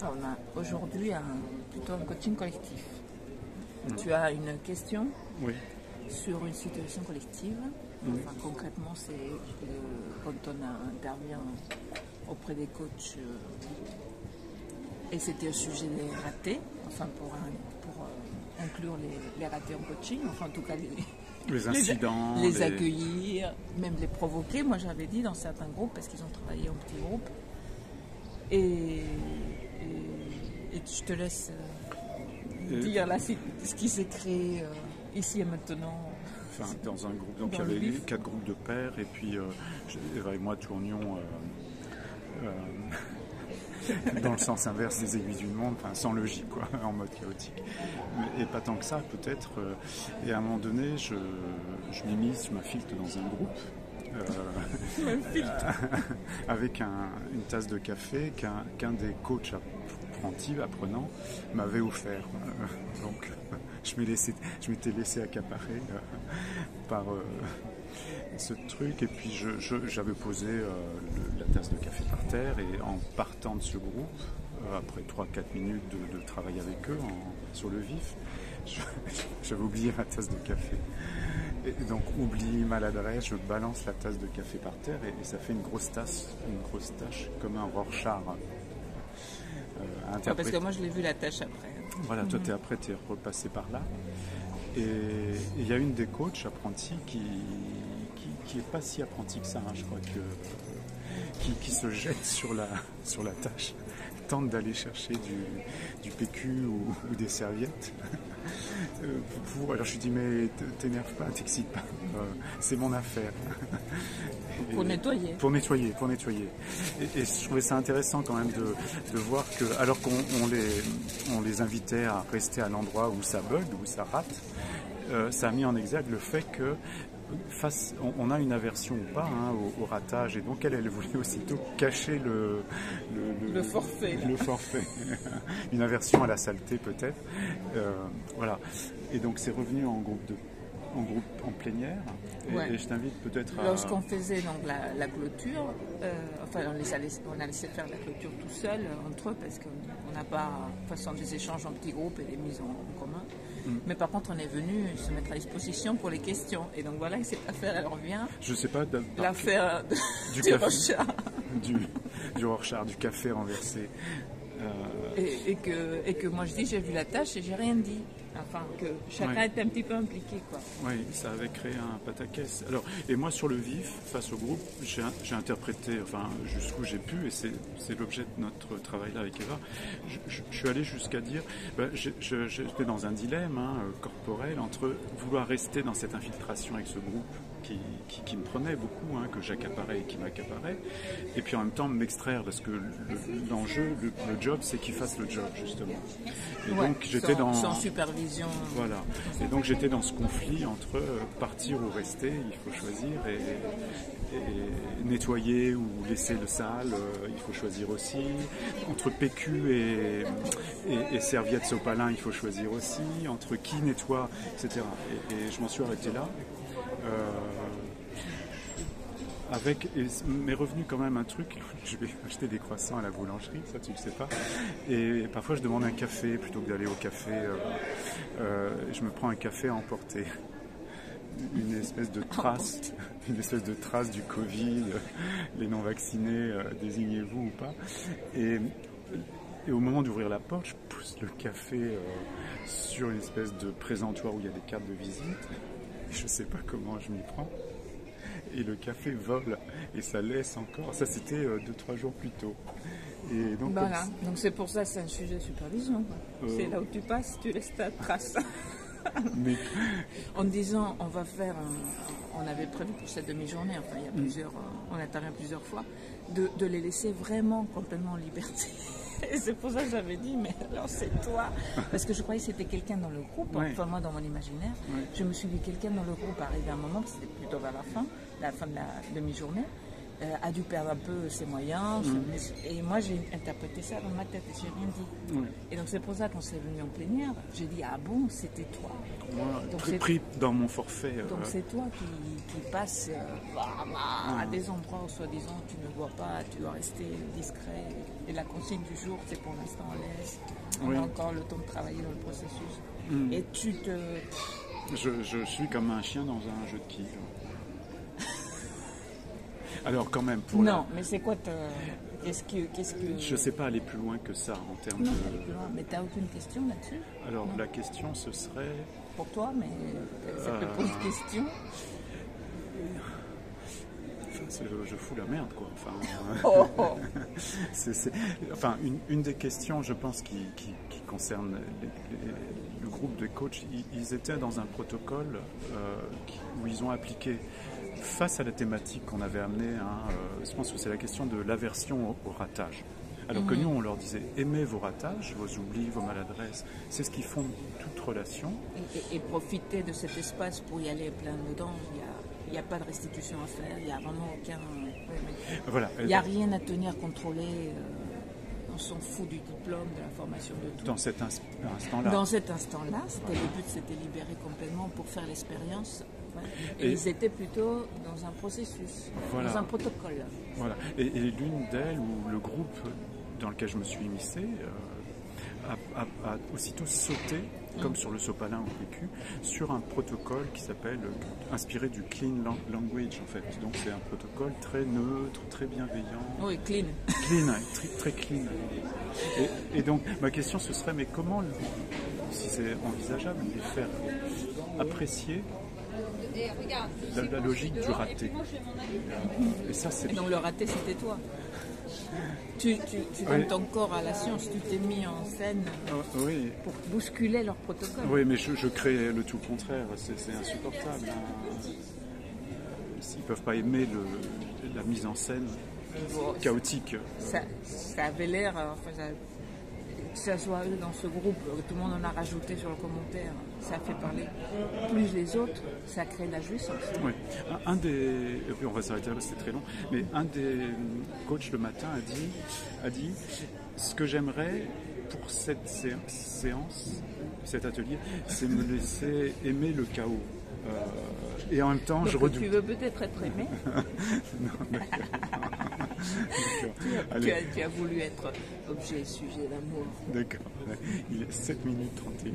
On a aujourd'hui plutôt un coaching collectif. Tu as une question sur une situation collective. Enfin, concrètement, c'est quand on intervient auprès des coachs et c'était au sujet des ratés, enfin pour inclure les ratés en coaching, enfin en tout cas les incidents, les accueillir, même les provoquer. Moi j'avais dit dans certains groupes, parce qu'ils ont travaillé en petits groupes, et je te laisse dire là ce qui s'est créé ici et maintenant. Enfin, dans un groupe, donc il y avait 4 groupes de pairs, et puis Eva et moi tournions dans le sens inverse des aiguilles d'une montre, enfin, sans logique, quoi, en mode chaotique. Et pas tant que ça, peut-être. Et à un moment donné, je m'immisce, je m'infiltre dans un groupe. Avec une tasse de café qu'un des coachs apprenants m'avait offert. Donc je m'étais laissé accaparer par ce truc, et puis j'avais posé la tasse de café par terre, et en partant de ce groupe, après 3-4 minutes de travail avec eux sur le vif, j'avais oublié ma tasse de café. Et donc, oublie, maladresse, je balance la tasse de café par terre, et ça fait une grosse tache comme un Rorschach. Parce que moi je l'ai vu la tâche après. Voilà, toi après tu es repassé par là. Et il y a une des coachs apprentis qui est pas si apprentie que ça, hein, je crois qui se jette sur la tâche, tente d'aller chercher du PQ ou des serviettes. Alors je lui dis, mais t'énerve pas, t'excite pas, c'est mon affaire. Pour nettoyer. Pour nettoyer. Et je trouvais ça intéressant quand même de voir que, alors qu'on les invitait à rester à l'endroit où ça bug, où ça rate, ça a mis en exergue le fait que on a une aversion ou pas au ratage, et donc elle voulait aussitôt cacher le forfait. Le forfait. Une aversion à la saleté peut-être. Voilà. Et donc c'est revenu en en plénière. Et je t'invite peut-être à... Lorsqu'on faisait donc la clôture, on a laissé faire la clôture tout seul, entre eux, parce qu'on n'a pas façon des échanges en petits groupes et des mises en commun. Mais par contre, on est venu se mettre à disposition pour les questions. Et donc voilà, cette affaire, elle revient. Je sais pas. L'affaire du Rorschach. Du Rorschach, du café renversé. Et que moi je dis, j'ai vu la tâche et j'ai rien dit. Enfin, que chacun était un petit peu impliqué, quoi. Oui, ça avait créé un pataquès. Alors, et moi, sur le vif, face au groupe, j'ai interprété, enfin, jusqu'où j'ai pu, et c'est l'objet de notre travail là avec Eva. Je suis allé jusqu'à dire, j'étais dans un dilemme corporel entre vouloir rester dans cette infiltration avec ce groupe qui me prenait beaucoup, que j'accaparais et qui m'accaparait, et puis en même temps m'extraire, parce que l'enjeu, le job, c'est qu'il fasse le job, justement. Et donc j'étais sans supervision. Voilà. Et donc j'étais dans ce conflit entre partir ou rester, il faut choisir, et nettoyer ou laisser le sale, il faut choisir aussi. Entre PQ et serviette sopalin, il faut choisir aussi. Entre qui nettoie, etc. Et je m'en suis arrêté là. M'est revenu quand même un truc, je vais acheter des croissants à la boulangerie, ça tu le sais pas, et parfois je demande un café plutôt que d'aller au café, je me prends un café à emporter, une espèce de trace du Covid, les non vaccinés, désignez-vous ou pas, et au moment d'ouvrir la porte, je pousse le café sur une espèce de présentoir où il y a des cartes de visite, et je sais pas comment je m'y prends. Et le café vole, et ça laisse encore. Ça, c'était 2-3 jours plus tôt. Et donc, voilà, donc c'est pour ça que c'est un sujet de supervision. C'est là où tu passes, tu laisses ta trace. Mais... En disant, on va faire, on avait prévu pour cette demi-journée, enfin il y a plusieurs, on intervient plusieurs fois, de les laisser vraiment complètement en liberté. Et c'est pour ça que j'avais dit, mais alors c'est toi. Parce que je croyais que c'était quelqu'un dans le groupe, enfin moi dans mon imaginaire. Je me suis dit, quelqu'un dans le groupe arrivé à un moment, c'était plutôt vers la fin de la demi-journée. a dû perdre un peu ses moyens. Et moi, j'ai interprété ça dans ma tête et j'ai rien dit. Et donc, c'est pour ça qu'on s'est venu en plénière. J'ai dit, ah bon, c'était toi. Moi, pris dans mon forfait. Donc, c'est toi qui passe à des endroits où, soi-disant, tu ne vois pas, tu dois rester discret. Et la consigne du jour, c'est pour l'instant, on laisse. On a encore le temps de travailler dans le processus. Et tu te... Je suis comme un chien dans un jeu de quilles. Alors quand même pour mais c'est quoi qu'est-ce que... Je sais pas aller plus loin que ça en termes de... plus loin. Mais t'as aucune question là-dessus? Alors la question ce serait... Pour toi, mais ça te pose question? Je fous la merde quoi. Enfin, une des questions je pense qui concerne le groupe de coachs, ils étaient dans un protocole où ils ont appliqué face à la thématique qu'on avait amenée, je pense que c'est la question de l'aversion au ratage. Alors que nous, on leur disait, aimez vos ratages, vos oublis, vos maladresses. C'est ce qui fonde toute relation. Et profitez de cet espace pour y aller plein dedans. Il n'y a pas de restitution à faire, il n'y a vraiment aucun... Voilà. Il n'y a rien à tenir, contrôler. On s'en fout du diplôme, de la formation, de tout. Dans cet instant-là. Dans cet instant-là, c'était le but, c'était libérer complètement pour faire l'expérience. Et ils étaient plutôt dans un processus, dans un protocole. Voilà. Et l'une d'elles, ou le groupe dans lequel je me suis immiscé, a aussitôt sauté, comme sur le sopalin au PQ, sur un protocole qui s'appelle, inspiré du clean language en fait. Donc c'est un protocole très neutre, très bienveillant. Oui, clean. Clean, très clean. Et donc ma question ce serait, mais comment, si c'est envisageable, les faire apprécier la logique du raté. Et ça, c'est... Et donc le raté, c'était toi. Tu donnes ton corps à la science, tu t'es mis en scène pour bousculer leur protocole. Oui, mais je crée le tout contraire, c'est insupportable. S'ils ne peuvent pas aimer la mise en scène chaotique. Ça avait l'air... que ce soit eux dans ce groupe, tout le monde en a rajouté sur le commentaire, ça a fait parler plus les autres, ça crée la jouissance. Oui, et puis on va s'arrêter là parce que c'est très long, mais un des coachs le matin a dit ce que j'aimerais pour cette séance, cet atelier, c'est me laisser aimer le chaos. Et en même temps, je redoute. Tu veux peut-être être aimé? Non, tu as voulu être objet, sujet d'amour. D'accord. Il est 7 minutes 31.